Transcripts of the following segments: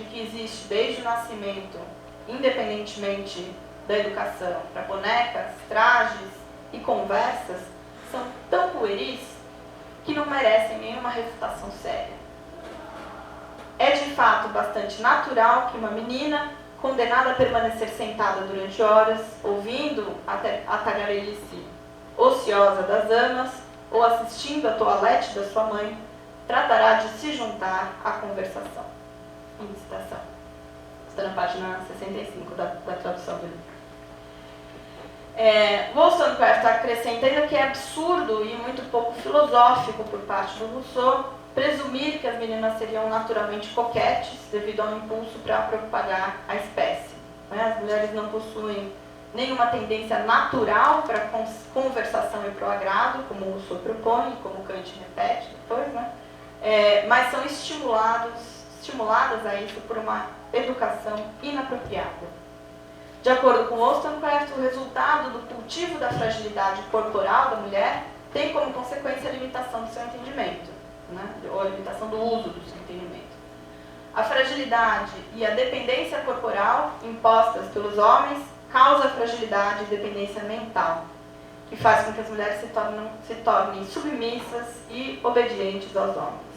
de que existe desde o nascimento, independentemente da educação, para bonecas, trajes e conversas, são tão pueris que não merecem nenhuma refutação séria. É de fato bastante natural que uma menina, condenada a permanecer sentada durante horas, ouvindo a tagarelice ociosa das amas ou assistindo a toalete da sua mãe, tratará de se juntar à conversação. Fim de citação. Está na página 65 da tradução do livro. Wollstonecraft acrescenta ainda que é absurdo e muito pouco filosófico por parte do Rousseau presumir que as meninas seriam naturalmente coquetes devido ao impulso para propagar a espécie. As mulheres não possuem nenhuma tendência natural para conversação e para o agrado, como o Rousseau propõe, como Kant repete depois, mas são estimuladas a isso por uma educação inapropriada. De acordo com Wollstonecraft, o resultado do cultivo da fragilidade corporal da mulher tem como consequência a limitação do seu entendimento, ou a limitação do uso do seu entendimento. A fragilidade e a dependência corporal impostas pelos homens causa fragilidade e dependência mental, que faz com que as mulheres se tornem submissas e obedientes aos homens.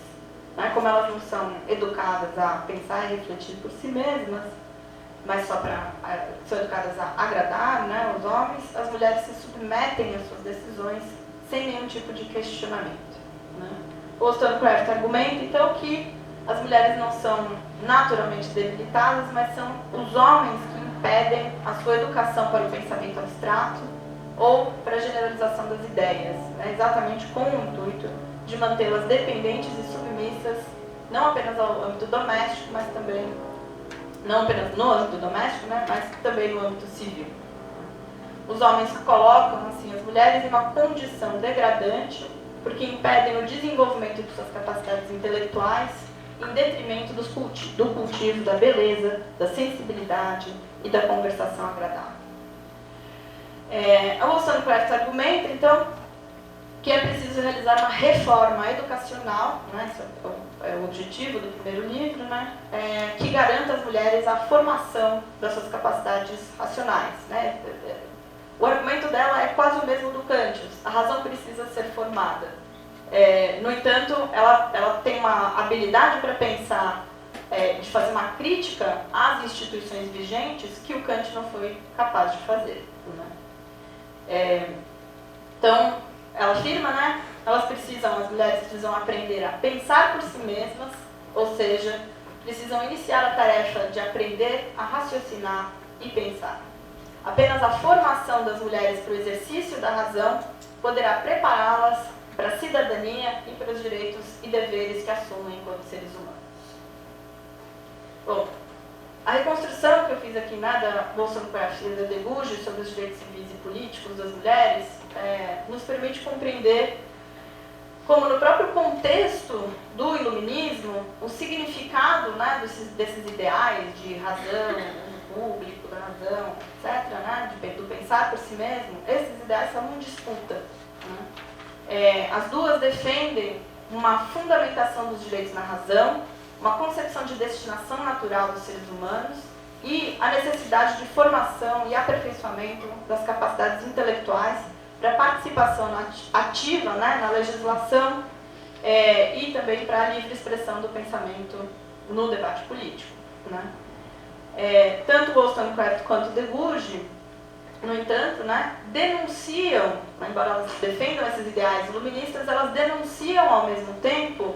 Como elas não são educadas a pensar e refletir por si mesmas, mas são educadas a agradar os homens, as mulheres se submetem às suas decisões sem nenhum tipo de questionamento. Wollstonecraft argumenta, então, que as mulheres não são naturalmente debilitadas, mas são os homens que impedem a sua educação para o pensamento abstrato ou para a generalização das ideias, exatamente com o intuito de mantê-las dependentes e submissas, não apenas ao âmbito doméstico, mas também, não apenas no âmbito doméstico, mas também no âmbito civil. Os homens colocam, assim, as mulheres em uma condição degradante, porque impedem o desenvolvimento de suas capacidades intelectuais em detrimento do cultivo da beleza, da sensibilidade e da conversação agradável. A Wollstonecraft argumenta, então, que é preciso realizar uma reforma educacional, esse é o objetivo do primeiro livro, que garanta às mulheres a formação das suas capacidades racionais. O argumento dela é quase o mesmo do Kant, a razão precisa ser formada. No entanto, ela tem uma habilidade para pensar, de fazer uma crítica às instituições vigentes que o Kant não foi capaz de fazer. Então, ela afirma, as mulheres precisam aprender a pensar por si mesmas, ou seja, precisam iniciar a tarefa de aprender a raciocinar e pensar. Apenas a formação das mulheres para o exercício da razão poderá prepará-las para a cidadania e para os direitos e deveres que assumem enquanto seres humanos. Bom, a reconstrução que eu fiz aqui da Wollstonecraft e da Degouche sobre os direitos civis e políticos das mulheres nos permite compreender como no próprio contexto do iluminismo, o significado desses ideais de razão, uso público da razão, etc., do pensar por si mesmo, esses ideais são em disputa. As duas defendem uma fundamentação dos direitos na razão, uma concepção de destinação natural dos seres humanos e a necessidade de formação e aperfeiçoamento das capacidades intelectuais para participação ativa na legislação e também para a livre expressão do pensamento no debate político. Tanto Wollstonecraft quanto Degouche, no entanto, denunciam, embora elas defendam esses ideais iluministas, elas denunciam ao mesmo tempo,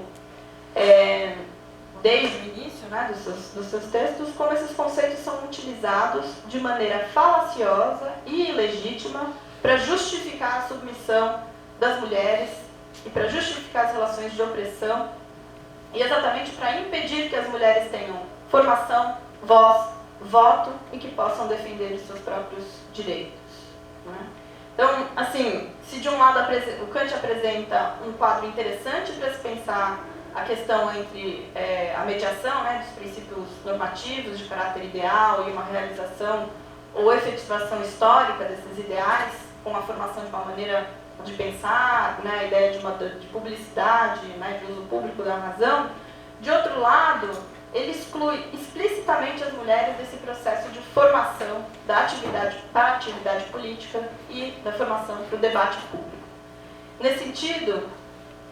desde o início dos seus textos, como esses conceitos são utilizados de maneira falaciosa e ilegítima para justificar a submissão das mulheres e para justificar as relações de opressão e exatamente para impedir que as mulheres tenham formação, voz, voto e que possam defender os seus próprios direitos. Então, assim, se de um lado o Kant apresenta um quadro interessante para se pensar a questão entre a mediação dos princípios normativos de caráter ideal e uma realização ou efetivação histórica desses ideais, com a formação de uma maneira de pensar, a ideia de publicidade, de uso público da razão. De outro lado, ele exclui explicitamente as mulheres desse processo de formação da atividade para a atividade política e da formação para o debate público. Nesse sentido,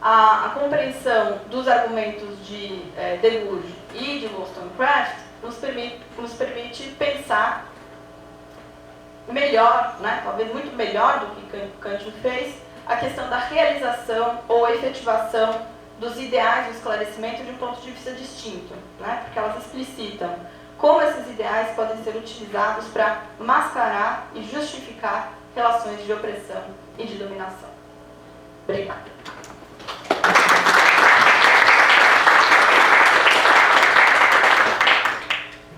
a compreensão dos argumentos de Deleuze e de Wollstonecraft nos permite pensar melhor, né, talvez muito melhor do que Kant fez, a questão da realização ou efetivação dos ideais do esclarecimento de um ponto de vista distinto, né, porque elas explicitam como esses ideais podem ser utilizados para mascarar e justificar relações de opressão e de dominação. Obrigada.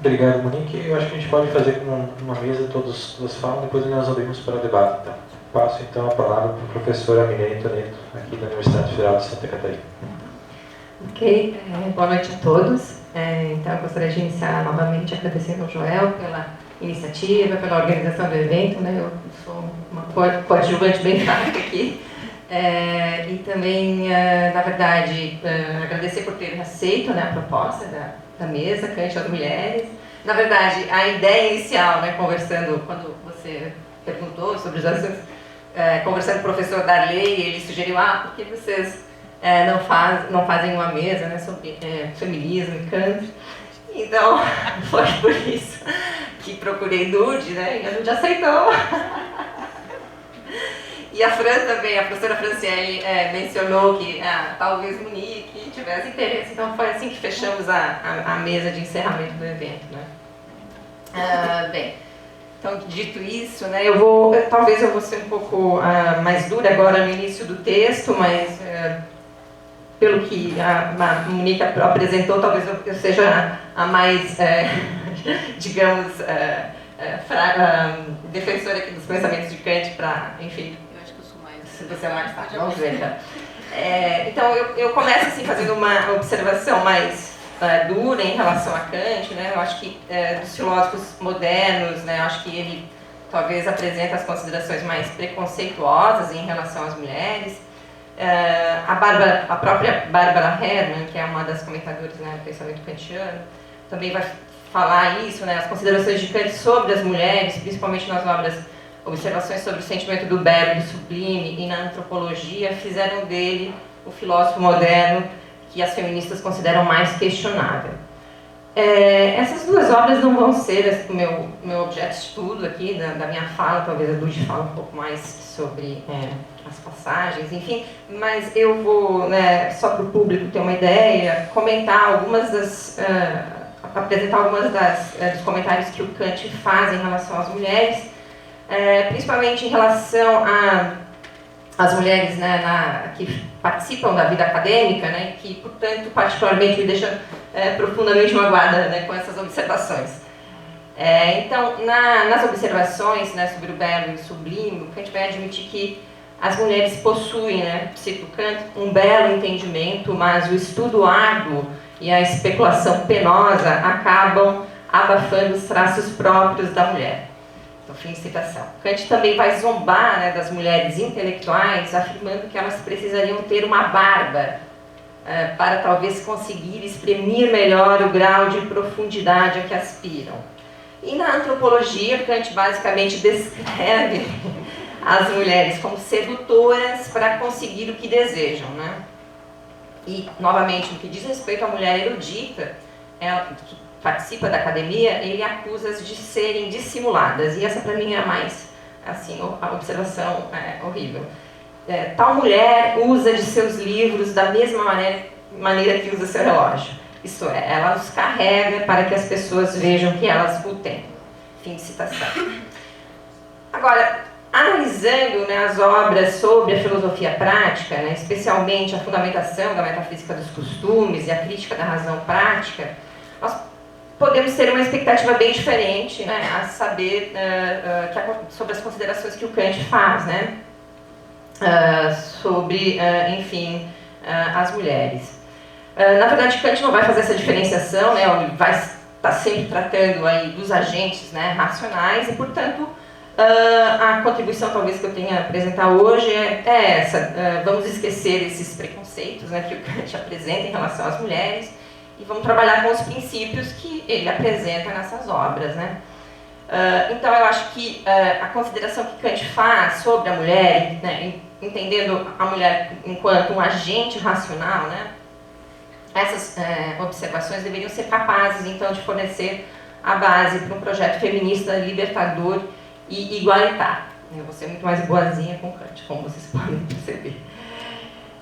Obrigado, Monique. Eu acho que a gente pode fazer com uma mesa, todos falam, depois nós abrimos para o debate. Então, passo então a palavra para o professor Amirene Toneto, aqui da Universidade Federal de Santa Catarina. Ok, boa noite a todos. Então, eu gostaria de iniciar novamente agradecendo ao Joel pela iniciativa, pela organização do evento, né? Eu sou uma coadjuvante bem fraca aqui. E também, na verdade, agradecer por ter aceito, né, a proposta da mesa Kant às Mulheres. Na verdade, a ideia inicial, né, conversando, quando você perguntou sobre os assuntos, conversando com o professor Darley, ele sugeriu, por que vocês não fazem uma mesa, né, sobre feminismo e Kant? Então, foi por isso que procurei Dude, né, e a Dude aceitou. E a Fran também, a professora Franciele mencionou que talvez Monique tivesse interesse, então foi assim que fechamos a mesa de encerramento do evento, né? Bem, então dito isso, né, talvez eu vou ser um pouco mais dura agora no início do texto, mas pelo que a Monique apresentou, talvez eu seja a mais, digamos, defensora aqui dos pensamentos de Kant para, enfim. Se você é mais fácil, vamos ver, então. Então, eu começo assim, fazendo uma observação mais dura em relação a Kant, né? Eu acho que dos filósofos modernos, né? Eu acho que ele talvez apresenta as considerações mais preconceituosas em relação às mulheres. A própria Barbara Herrmann, que é uma das comentadoras, né, do pensamento kantiano, também vai falar isso, né? As considerações de Kant sobre as mulheres, principalmente nas obras Observações sobre o sentimento do belo e do sublime e na antropologia, fizeram dele o filósofo moderno que as feministas consideram mais questionável. Essas duas obras não vão ser o meu objeto de estudo aqui, da minha fala, talvez a Dude fale um pouco mais sobre as passagens, enfim, mas eu vou, né, só para o público ter uma ideia, comentar apresentar algumas dos comentários que o Kant faz em relação às mulheres, principalmente em relação às mulheres, né, que participam da vida acadêmica, né, que, portanto, particularmente me deixam profundamente magoada, né, com essas observações. Então, nas observações, né, sobre o belo e o sublime, Kant vai admitir que as mulheres possuem, né, cito Kant, um belo entendimento, mas o estudo árduo e a especulação penosa acabam abafando os traços próprios da mulher. Fim de citação. Kant também vai zombar, né, das mulheres intelectuais, afirmando que elas precisariam ter uma barba para talvez conseguir exprimir melhor o grau de profundidade a que aspiram. E na antropologia, Kant basicamente descreve as mulheres como sedutoras para conseguir o que desejam, né? E, novamente, no que diz respeito à mulher erudita, que participa da academia, ele acusa-as de serem dissimuladas. E essa, para mim, é a mais, assim, a observação horrível. Tal mulher usa de seus livros da mesma maneira que usa seu relógio. Isto é, ela os carrega para que as pessoas vejam que elas o têm. Fim de citação. Agora, analisando, né, as obras sobre a filosofia prática, né, especialmente a fundamentação da metafísica dos costumes e a crítica da razão prática, nós podemos ter uma expectativa bem diferente, né, a saber sobre as considerações que o Kant faz, né, sobre, enfim, as mulheres. Na verdade, Kant não vai fazer essa diferenciação, né, ele vai estar sempre tratando aí dos agentes, né, racionais, e, portanto, a contribuição talvez que eu tenha a apresentar hoje é essa. Vamos esquecer esses preconceitos, né, que o Kant apresenta em relação às mulheres e vamos trabalhar com os princípios que ele apresenta nessas obras, né? Então, eu acho que a consideração que Kant faz sobre a mulher, né, entendendo a mulher enquanto um agente racional, né, essas observações deveriam ser capazes, então, de fornecer a base para um projeto feminista libertador e igualitário. Eu vou ser muito mais boazinha com Kant, como vocês podem perceber.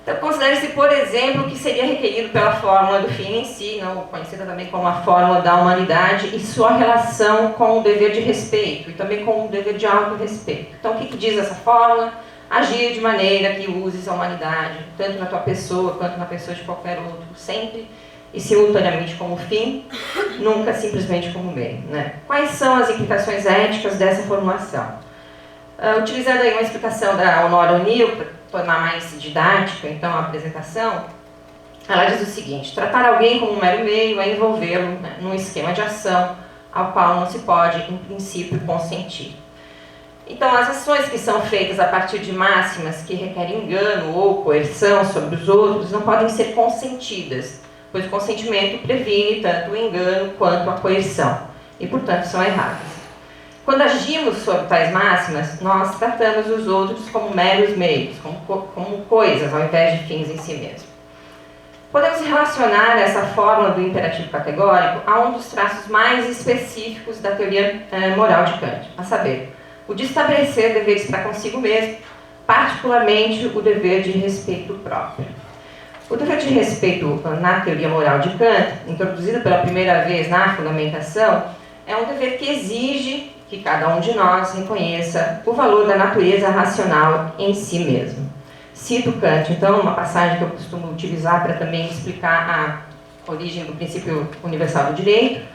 Então, considere-se, por exemplo, o que seria requerido pela fórmula do fim em si, não conhecida também como a fórmula da humanidade, e sua relação com o dever de respeito, e também com o dever de autorrespeito. Então, o que diz essa fórmula? Agir de maneira que uses a humanidade, tanto na tua pessoa quanto na pessoa de qualquer outro, sempre e simultaneamente como fim, nunca simplesmente como meio, né? Quais são as implicações éticas dessa formulação? Utilizando aí uma explicação da Honora O'Neill, para tornar mais didática, então, a apresentação, ela diz o seguinte: tratar alguém como um mero meio é envolvê-lo, né, num esquema de ação ao qual não se pode, em princípio, consentir. Então, as ações que são feitas a partir de máximas que requerem engano ou coerção sobre os outros não podem ser consentidas, pois o consentimento previne tanto o engano quanto a coerção, e, portanto, são erradas. Quando agimos sob tais máximas, nós tratamos os outros como meros meios, como coisas, ao invés de fins em si mesmo. Podemos relacionar essa fórmula do imperativo categórico a um dos traços mais específicos da teoria moral de Kant, a saber, o de estabelecer deveres para consigo mesmo, particularmente o dever de respeito próprio. O dever de respeito na teoria moral de Kant, introduzido pela primeira vez na Fundamentação, é um dever que exige que cada um de nós reconheça o valor da natureza racional em si mesmo. Cito Kant, então, uma passagem que eu costumo utilizar para também explicar a origem do princípio universal do direito.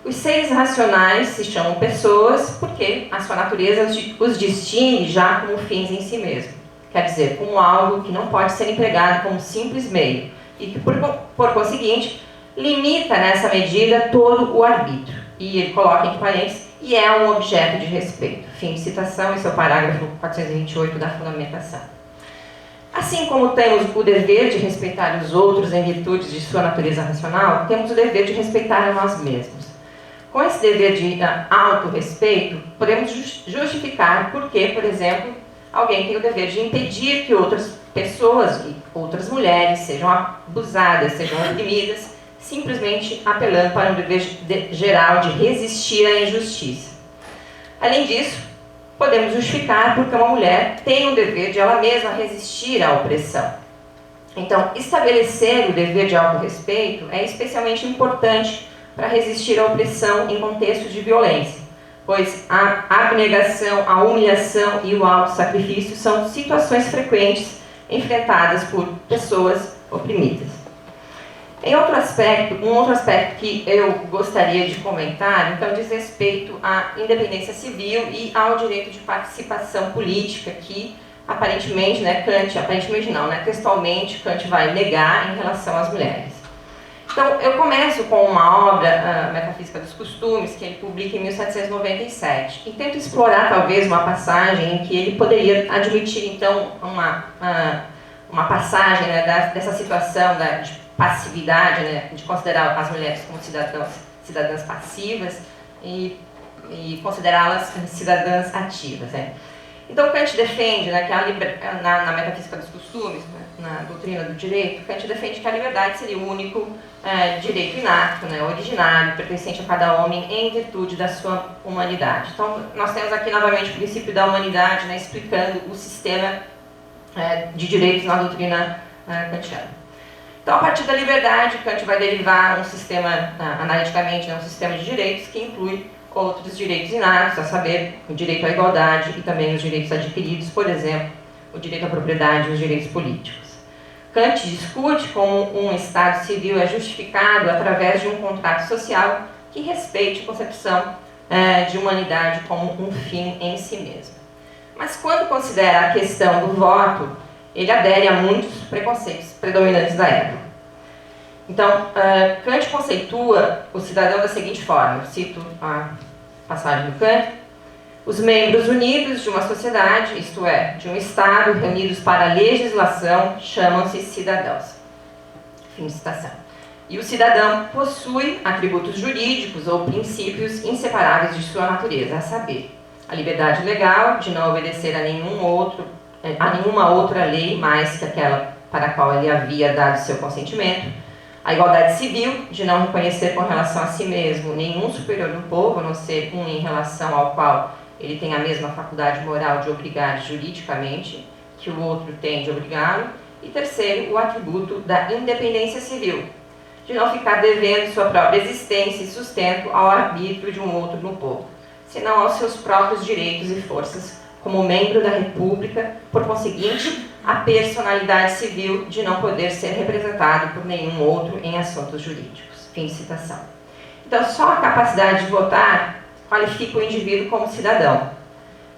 Os seres racionais se chamam pessoas porque a sua natureza os distingue já como fins em si mesmo. Quer dizer, como algo que não pode ser empregado como simples meio e que, por conseguinte, limita nessa medida todo o arbítrio. E ele coloca entre parênteses, e é um objeto de respeito. Fim de citação, esse é o parágrafo 428 da Fundamentação. Assim como temos o dever de respeitar os outros em virtude de sua natureza racional, temos o dever de respeitar a nós mesmos. Com esse dever de autorrespeito, podemos justificar por que, por exemplo, alguém tem o dever de impedir que outras pessoas e outras mulheres sejam abusadas, sejam oprimidas, simplesmente apelando para um dever geral de resistir à injustiça. Além disso, podemos justificar porque uma mulher tem o dever de ela mesma resistir à opressão. Então, estabelecer o dever de autorrespeito é especialmente importante para resistir à opressão em contextos de violência, pois a abnegação, a humilhação e o autossacrifício são situações frequentes enfrentadas por pessoas oprimidas. Um outro aspecto que eu gostaria de comentar, então, diz respeito à independência civil e ao direito de participação política, que aparentemente, textualmente, Kant vai negar em relação às mulheres. Então, eu começo com uma obra, Metafísica dos Costumes, que ele publica em 1797, e tento explorar, talvez, uma passagem em que ele poderia admitir, então, uma passagem, né, dessa situação de passividade, né, de considerar as mulheres como cidadãs passivas e considerá-las cidadãs ativas. Né. Então, Kant defende, né, que na Metafísica dos Costumes, né, na doutrina do direito, Kant defende que a liberdade seria o único direito inato, né, originário, pertencente a cada homem em virtude da sua humanidade. Então, nós temos aqui novamente o princípio da humanidade, né, explicando o sistema de direitos na doutrina kantiana. Então, a partir da liberdade, Kant vai derivar um sistema, analiticamente, um sistema de direitos que inclui outros direitos inatos, a saber, o direito à igualdade e também os direitos adquiridos, por exemplo, o direito à propriedade e os direitos políticos. Kant discute como um Estado civil é justificado através de um contrato social que respeite a concepção de humanidade como um fim em si mesmo. Mas quando considera a questão do voto, ele adere a muitos preconceitos predominantes da época. Então, Kant conceitua o cidadão da seguinte forma, eu cito a passagem do Kant: os membros unidos de uma sociedade, isto é, de um Estado, reunidos para a legislação, chamam-se cidadãos. Fim de citação. E o cidadão possui atributos jurídicos ou princípios inseparáveis de sua natureza, a saber, a liberdade legal de não obedecer a nenhuma outra lei mais que aquela para a qual ele havia dado seu consentimento, a igualdade civil de não reconhecer com relação a si mesmo nenhum superior do povo, a não ser um em relação ao qual ele tem a mesma faculdade moral de obrigar juridicamente que o outro tem de obrigá-lo, e terceiro, o atributo da independência civil, de não ficar devendo sua própria existência e sustento ao arbítrio de um outro no povo, senão aos seus próprios direitos e forças como membro da República, por conseguinte, a personalidade civil de não poder ser representado por nenhum outro em assuntos jurídicos. Fim de citação. Então, só a capacidade de votar qualifica o indivíduo como cidadão.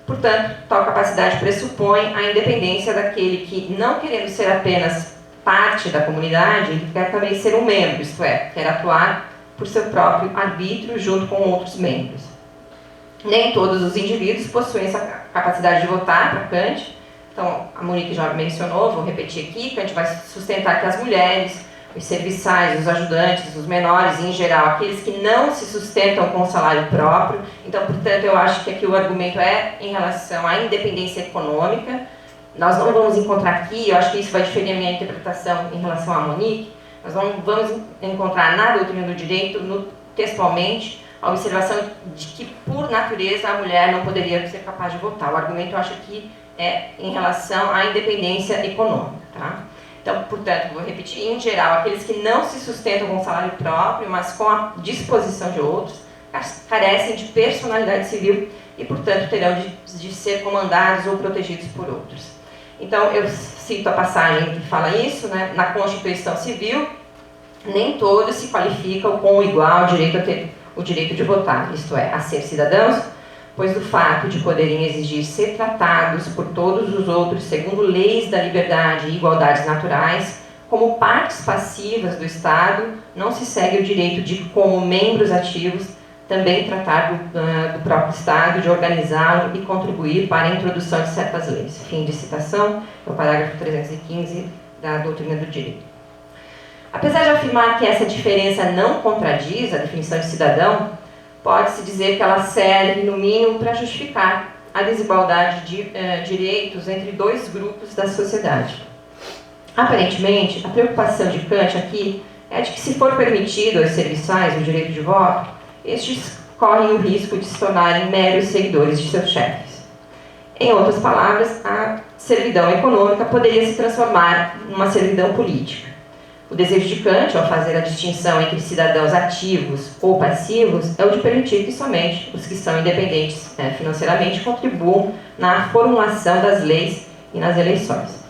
Portanto, tal capacidade pressupõe a independência daquele que, não querendo ser apenas parte da comunidade, ele quer também ser um membro, isto é, quer atuar por seu próprio arbítrio junto com outros membros. Nem todos os indivíduos possuem essa capacidade de votar, para Kant. Então, a Monique já mencionou, vou repetir aqui, Kant vai sustentar que as mulheres, os serviçais, os ajudantes, os menores, em geral, aqueles que não se sustentam com salário próprio. Então, portanto, eu acho que aqui o argumento é em relação à independência econômica. Nós não vamos encontrar aqui, eu acho que isso vai diferir a minha interpretação em relação à Monique, nós não vamos encontrar na doutrina do direito, textualmente, a observação de que, por natureza, a mulher não poderia ser capaz de votar. O argumento, eu acho que é em relação à independência econômica. Tá? Então, portanto, vou repetir, em geral, aqueles que não se sustentam com salário próprio, mas com a disposição de outros, carecem de personalidade civil e, portanto, terão de ser comandados ou protegidos por outros. Então, eu cito a passagem que fala isso, né? Na Constituição Civil, nem todos se qualificam com o igual direito a ter o direito de votar, isto é, a ser cidadãos, pois do fato de poderem exigir ser tratados por todos os outros segundo leis da liberdade e igualdades naturais, como partes passivas do Estado, não se segue o direito de, como membros ativos, também tratar do próprio Estado, de organizá-lo e contribuir para a introdução de certas leis. Fim de citação, é o parágrafo 315 da doutrina do direito. Apesar de afirmar que essa diferença não contradiz a definição de cidadão, pode-se dizer que ela serve, no mínimo, para justificar a desigualdade de direitos entre dois grupos da sociedade. Aparentemente, a preocupação de Kant aqui é de que, se for permitido aos serviçais o direito de voto, estes correm o risco de se tornarem meros seguidores de seus chefes. Em outras palavras, a servidão econômica poderia se transformar numa servidão política. O desejo de Kant, ao fazer a distinção entre cidadãos ativos ou passivos, é o de permitir que somente os que são independentes financeiramente contribuam na formulação das leis e nas eleições.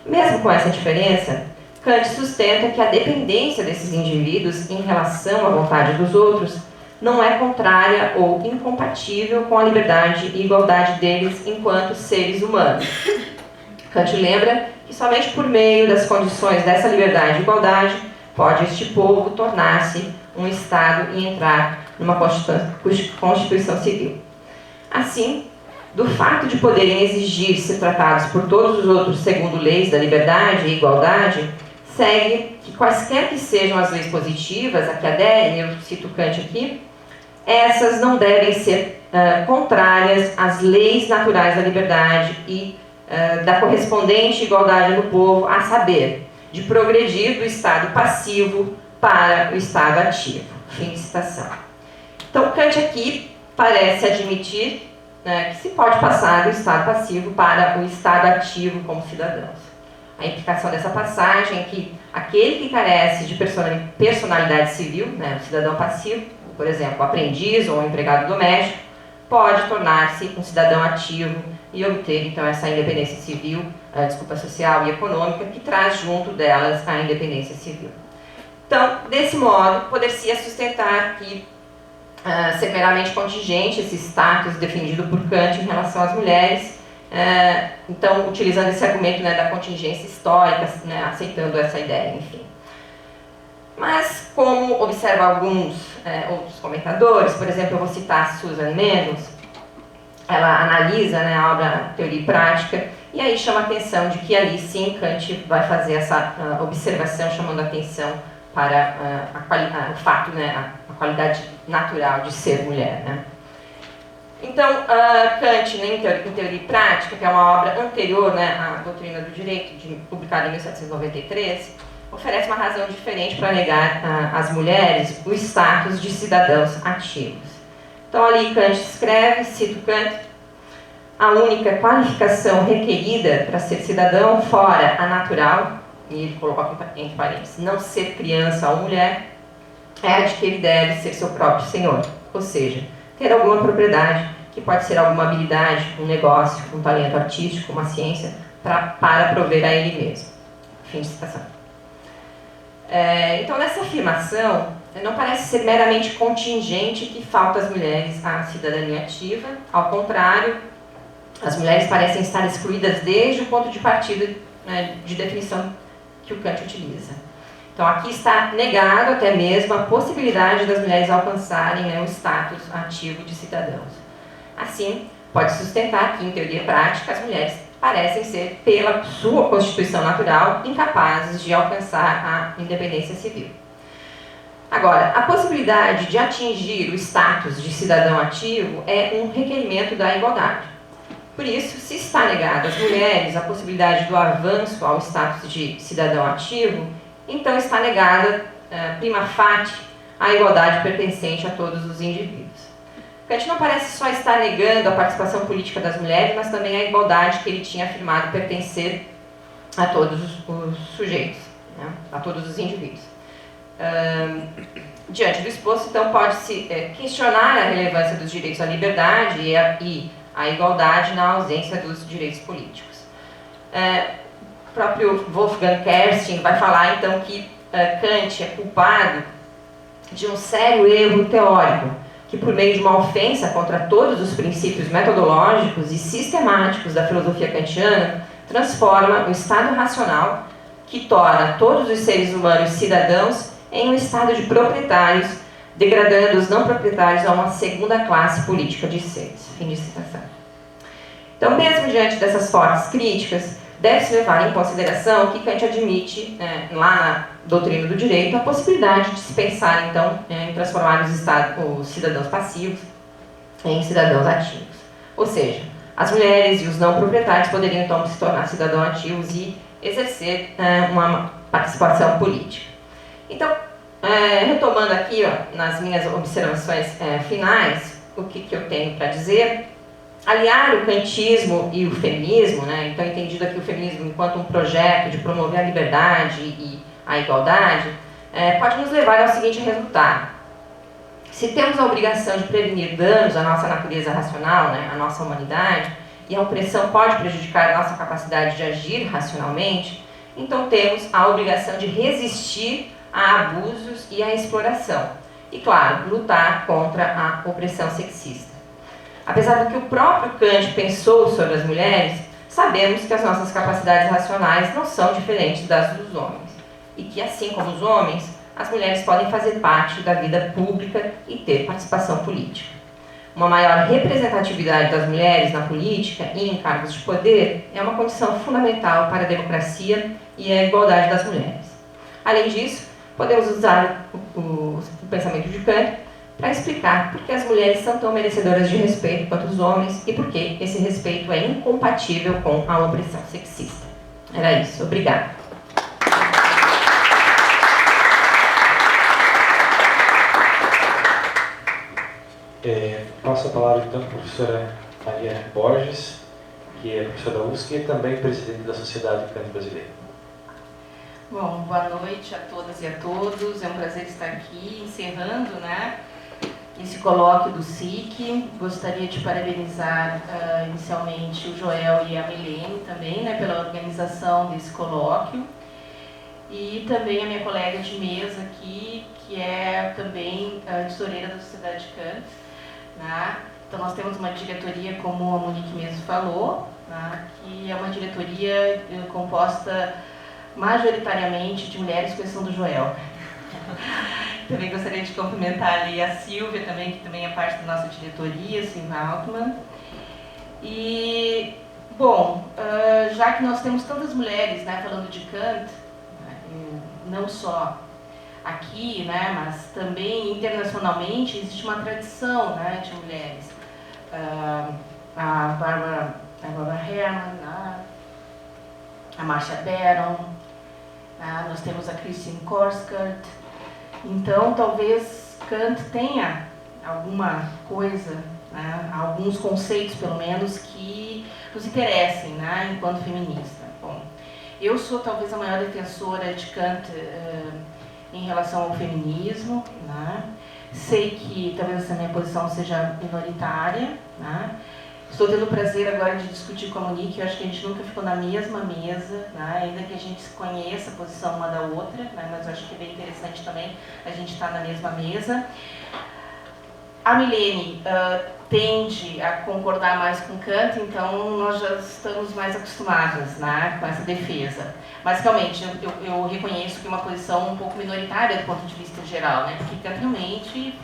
Mesmo com essa diferença, Kant sustenta que a dependência desses indivíduos em relação à vontade dos outros não é contrária ou incompatível com a liberdade e igualdade deles enquanto seres humanos. Kant lembra que somente por meio das condições dessa liberdade e igualdade pode este povo tornar-se um Estado e entrar numa Constituição Civil. Assim, do fato de poderem exigir ser tratados por todos os outros segundo leis da liberdade e igualdade, segue que quaisquer que sejam as leis positivas a que aderem, eu cito Kant aqui, essas não devem ser contrárias às leis naturais da liberdade e da correspondente igualdade no povo, a saber, de progredir do estado passivo para o estado ativo. Fim de citação. Então, Kant aqui parece admitir que se pode passar do estado passivo para o estado ativo como cidadãos. A implicação dessa passagem é que aquele que carece de personalidade civil, o cidadão passivo, por exemplo, aprendiz ou empregado doméstico, pode tornar-se um cidadão ativo e obter, então, essa independência civil, social e econômica, que traz junto delas a independência civil. Então, desse modo, poder-se sustentar que ser meramente contingente esse status defendido por Kant em relação às mulheres, então, utilizando esse argumento da contingência histórica, aceitando essa ideia, enfim. Mas, como observa alguns outros comentadores, por exemplo, eu vou citar Susan Mendels, ela analisa a obra Teoria e Prática, e aí chama a atenção de que ali sim Kant vai fazer essa observação, chamando a atenção para o fato, né, a qualidade natural de ser mulher, né? Então, Kant, né, em Teoria e Prática, que é uma obra anterior, né, à Doutrina do Direito, publicada em 1793, oferece uma razão diferente para negar às mulheres o status de cidadãos ativos. Então, ali Kant escreve, cito Kant, a única qualificação requerida para ser cidadão, fora a natural, e ele coloca entre parênteses, não ser criança ou mulher, é a de que ele deve ser seu próprio senhor, ou seja, ter alguma propriedade, que pode ser alguma habilidade, um negócio, um talento artístico, uma ciência, para prover a ele mesmo. Fim de citação. Então, nessa afirmação, não parece ser meramente contingente que falta às mulheres a cidadania ativa. Ao contrário, as mulheres parecem estar excluídas desde o ponto de partida, né, de definição que o Kant utiliza. Então, aqui está negado até mesmo a possibilidade das mulheres alcançarem, né, o status ativo de cidadãos. Assim, pode sustentar que, em teoria prática, as mulheres parecem ser, pela sua constituição natural, incapazes de alcançar a independência civil. Agora, a possibilidade de atingir o status de cidadão ativo é um requerimento da igualdade. Por isso, se está negada às mulheres a possibilidade do avanço ao status de cidadão ativo, então está negada, prima facie, a igualdade pertencente a todos os indivíduos. Kant não parece só estar negando a participação política das mulheres, mas também a igualdade que ele tinha afirmado pertencer a todos os sujeitos, né, a todos os indivíduos. Diante do exposto, então, pode-se questionar a relevância dos direitos à liberdade e a igualdade na ausência dos direitos políticos. O próprio Wolfgang Kersting vai falar, então, que Kant é culpado de um sério erro teórico, que por meio de uma ofensa contra todos os princípios metodológicos e sistemáticos da filosofia kantiana, transforma o estado racional, que torna todos os seres humanos cidadãos, em um estado de proprietários, degradando os não proprietários a uma segunda classe política de seres. Fim de citação. Então, mesmo diante dessas fortes críticas, deve-se levar em consideração que Kant admite, lá na Doutrina do Direito, a possibilidade de se pensar, então, em transformar os cidadãos passivos em cidadãos ativos. Ou seja, as mulheres e os não proprietários poderiam, então, se tornar cidadãos ativos e exercer uma participação política. Então, retomando aqui, ó, nas minhas observações finais, o que eu tenho para dizer, aliar o kantismo e o feminismo, né, então entendido aqui o feminismo enquanto um projeto de promover a liberdade e a igualdade, pode nos levar ao seguinte resultado. Se temos a obrigação de prevenir danos à nossa natureza racional, né, à nossa humanidade, e a opressão pode prejudicar a nossa capacidade de agir racionalmente, então temos a obrigação de resistir a abusos e à exploração. E, claro, lutar contra a opressão sexista. Apesar do que o próprio Kant pensou sobre as mulheres, sabemos que as nossas capacidades racionais não são diferentes das dos homens. E que, assim como os homens, as mulheres podem fazer parte da vida pública e ter participação política. Uma maior representatividade das mulheres na política e em cargos de poder é uma condição fundamental para a democracia e a igualdade das mulheres. Além disso, podemos usar o pensamento de Kant para explicar por que as mulheres são tão merecedoras de respeito quanto os homens e por que esse respeito é incompatível com a opressão sexista. Era isso. Obrigada. Passo a palavra então para a professora Maria Borges, que é professora da USC e também presidente da Sociedade Kant Brasileira. Bom, boa noite a todas e a todos. É um prazer estar aqui encerrando, né, esse colóquio do SIC. Gostaria de parabenizar inicialmente o Joel e a Milene também, né, pela organização desse colóquio. E também a minha colega de mesa aqui, que é também a tesoureira da Sociedade Kant. Né? Então nós temos uma diretoria, como a Monique mesmo falou, né, que é uma diretoria composta majoritariamente de mulheres, com exceção do Joel. Também gostaria de cumprimentar ali a Silvia, também, que também é parte da nossa diretoria, Silvia Altman. E, bom, já que nós temos tantas mulheres, né, falando de Kant, não só aqui, né, mas também internacionalmente existe uma tradição, né, de mulheres. A Barbara Herrmann, a Marcia Baron, nós temos a Christine Korsgaard. Então, talvez Kant tenha alguma coisa, né, alguns conceitos, pelo menos, que nos interessem, né, enquanto feminista. Bom, eu sou talvez a maior defensora de Kant em relação ao feminismo, né? Sei que talvez essa minha posição seja minoritária, né? Estou tendo o prazer agora de discutir com a Monique. Eu acho que a gente nunca ficou na mesma mesa, né? Ainda que a gente conheça a posição uma da outra, né? Mas eu acho que é bem interessante também a gente estar na mesma mesa. A Milene tende a concordar mais com Kant, então nós já estamos mais acostumadas, né, com essa defesa. Mas realmente eu reconheço que é uma posição um pouco minoritária do ponto de vista geral, né, porque Kant realmente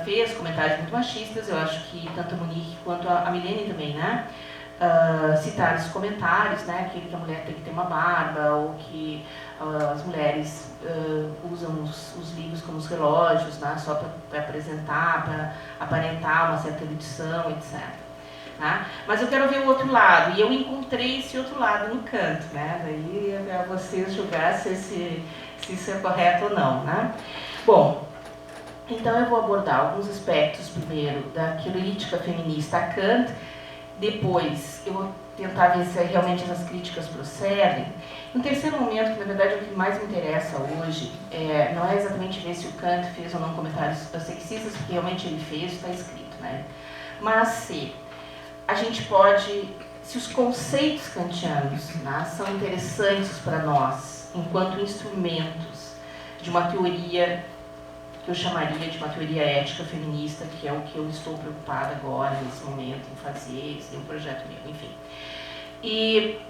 fez comentários muito machistas. Eu acho que tanto a Monique quanto a Milene também, né, citaram esses comentários, né, que a mulher tem que ter uma barba, ou que as mulheres usam os livros como os relógios, né, só para apresentar, para aparentar uma certa erudição, etc. Né? Mas eu quero ver o outro lado, e eu encontrei esse outro lado no Kant, né? Daí é a vocês julgar se isso é correto ou não. Né? Bom, então eu vou abordar alguns aspectos primeiro da crítica feminista a Kant, depois eu vou tentar ver se realmente essas críticas procedem. No terceiro momento, que na verdade é o que mais me interessa hoje, não é exatamente ver se o Kant fez ou não comentários sexistas, porque realmente ele fez, está escrito, né? Mas se a gente pode, se os conceitos kantianos, né, são interessantes para nós, enquanto instrumentos de uma teoria que eu chamaria de uma teoria ética feminista, que é o que eu estou preocupada agora, nesse momento, em fazer, esse é um projeto meu, enfim. E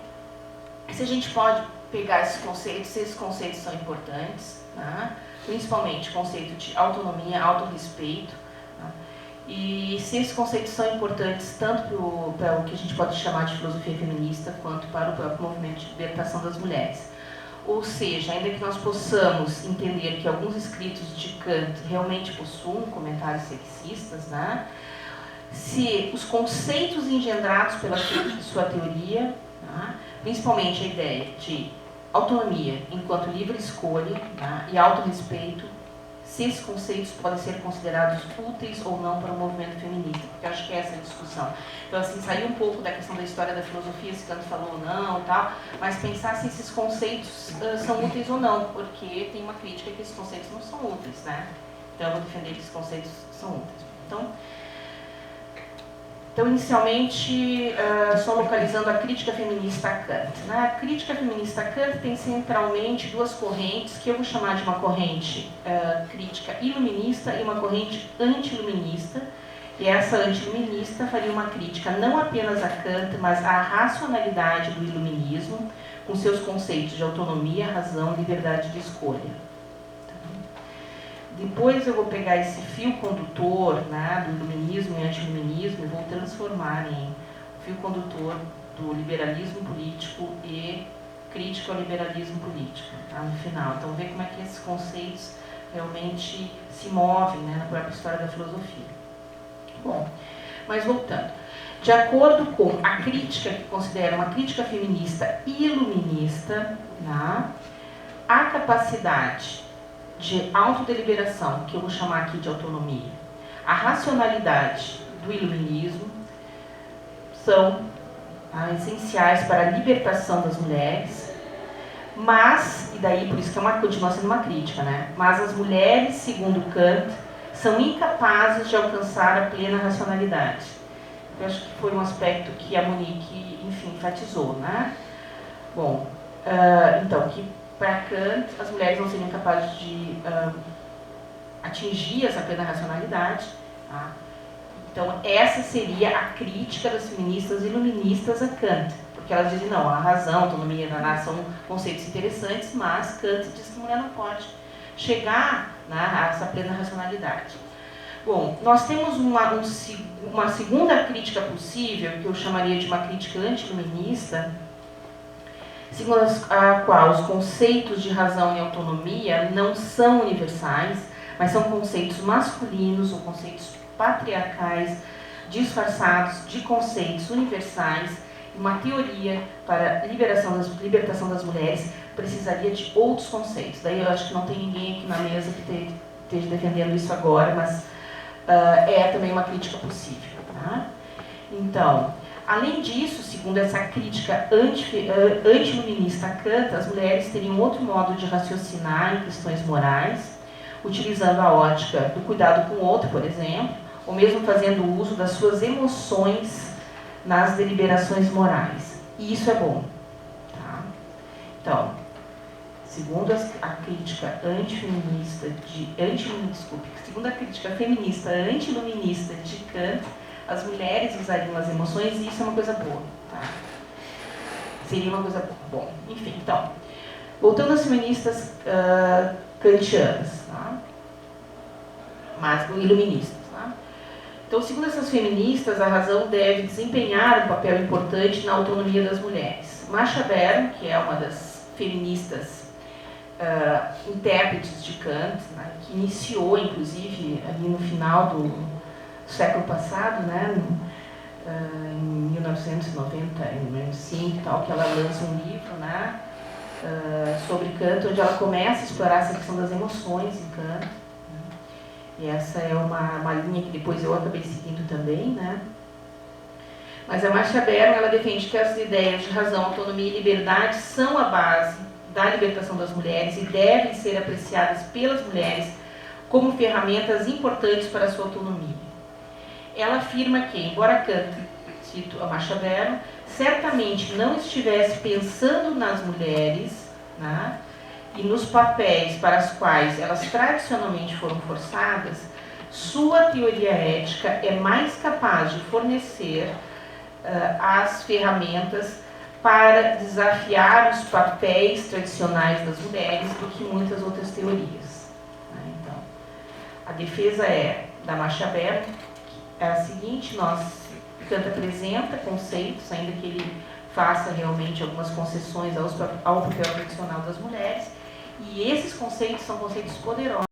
se a gente pode pegar esses conceitos, se esses conceitos são importantes, né? Principalmente o conceito de autonomia, autorrespeito, né? E se esses conceitos são importantes tanto para o que a gente pode chamar de filosofia feminista, quanto para o próprio movimento de libertação das mulheres. Ou seja, ainda que nós possamos entender que alguns escritos de Kant realmente possuem comentários sexistas, né? Se os conceitos engendrados pela sua teoria, né? Principalmente a ideia de autonomia enquanto livre escolha, né? E autorrespeito, se esses conceitos podem ser considerados úteis ou não para o movimento feminista, porque eu acho que é essa a discussão. Então, assim, sair um pouco da questão da história da filosofia, se Kant falou ou não e tal, mas pensar se esses conceitos são úteis ou não, porque tem uma crítica que esses conceitos não são úteis, né? Então, eu vou defender que esses conceitos são úteis. Então inicialmente, só localizando a crítica feminista a Kant. Na crítica feminista a Kant tem centralmente duas correntes, que eu vou chamar de uma corrente crítica iluminista e uma corrente anti-iluminista. E essa anti-iluminista faria uma crítica não apenas a Kant, mas à racionalidade do iluminismo, com seus conceitos de autonomia, razão e liberdade de escolha. Depois eu vou pegar esse fio condutor, né, do iluminismo e anti-iluminismo e vou transformar em fio condutor do liberalismo político e crítica ao liberalismo político, tá, no final. Então, ver como é que esses conceitos realmente se movem, né, na própria história da filosofia. Bom, mas voltando. De acordo com a crítica, que considera uma crítica feminista iluminista, né, a capacidade de autodeliberação, que eu vou chamar aqui de autonomia, a racionalidade do iluminismo são essenciais para a libertação das mulheres, mas, e daí por isso que continua sendo uma crítica, né? Mas as mulheres, segundo Kant, são incapazes de alcançar a plena racionalidade. Eu acho que foi um aspecto que a Monique, enfim, enfatizou, né? Bom, então, que para Kant, as mulheres não seriam capazes de atingir essa plena racionalidade. Tá? Então, essa seria a crítica das feministas iluministas a Kant. Porque elas dizem, não, a razão, a autonomia, são conceitos interessantes, mas Kant diz que a mulher não pode chegar, né, a essa plena racionalidade. Bom, nós temos uma segunda crítica possível, que eu chamaria de uma crítica anti-iluminista, segundo a qual os conceitos de razão e autonomia não são universais, mas são conceitos masculinos ou conceitos patriarcais disfarçados de conceitos universais. Uma teoria para libertação das mulheres precisaria de outros conceitos. Daí eu acho que não tem ninguém aqui na mesa que esteja defendendo isso agora, mas é também uma crítica possível. Tá? Então, além disso, segundo essa crítica antiluminista a Kant, as mulheres teriam outro modo de raciocinar em questões morais, utilizando a ótica do cuidado com o outro, por exemplo, ou mesmo fazendo uso das suas emoções nas deliberações morais. E isso é bom. Tá? Então, segundo a crítica segundo a crítica feminista antiluminista de Kant, as mulheres usariam as emoções e isso é uma coisa boa. Tá? Seria uma coisa boa. Bom, enfim, então, voltando às feministas kantianas, tá? Mas iluministas. Tá? Então, segundo essas feministas, a razão deve desempenhar um papel importante na autonomia das mulheres. Masha Beren, que é uma das feministas intérpretes de Kant, né, que iniciou, inclusive, ali no final do século passado, né, em 1995, tal, que ela lança um livro, né, sobre Kant, onde ela começa a explorar essa questão das emoções em Kant. E essa é uma linha que depois eu acabei seguindo também, né? Mas a Masha Beren, ela defende que as ideias de razão, autonomia e liberdade são a base da libertação das mulheres e devem ser apreciadas pelas mulheres como ferramentas importantes para a sua autonomia. Ela afirma que, embora Kant, cito a Masha Beren, certamente não estivesse pensando nas mulheres, né, e nos papéis para os quais elas tradicionalmente foram forçadas, sua teoria ética é mais capaz de fornecer as ferramentas para desafiar os papéis tradicionais das mulheres do que muitas outras teorias. Então, a defesa da Masha Beren é a seguinte: Kant apresenta conceitos, ainda que ele faça realmente algumas concessões ao papel tradicional das mulheres, e esses conceitos são conceitos poderosos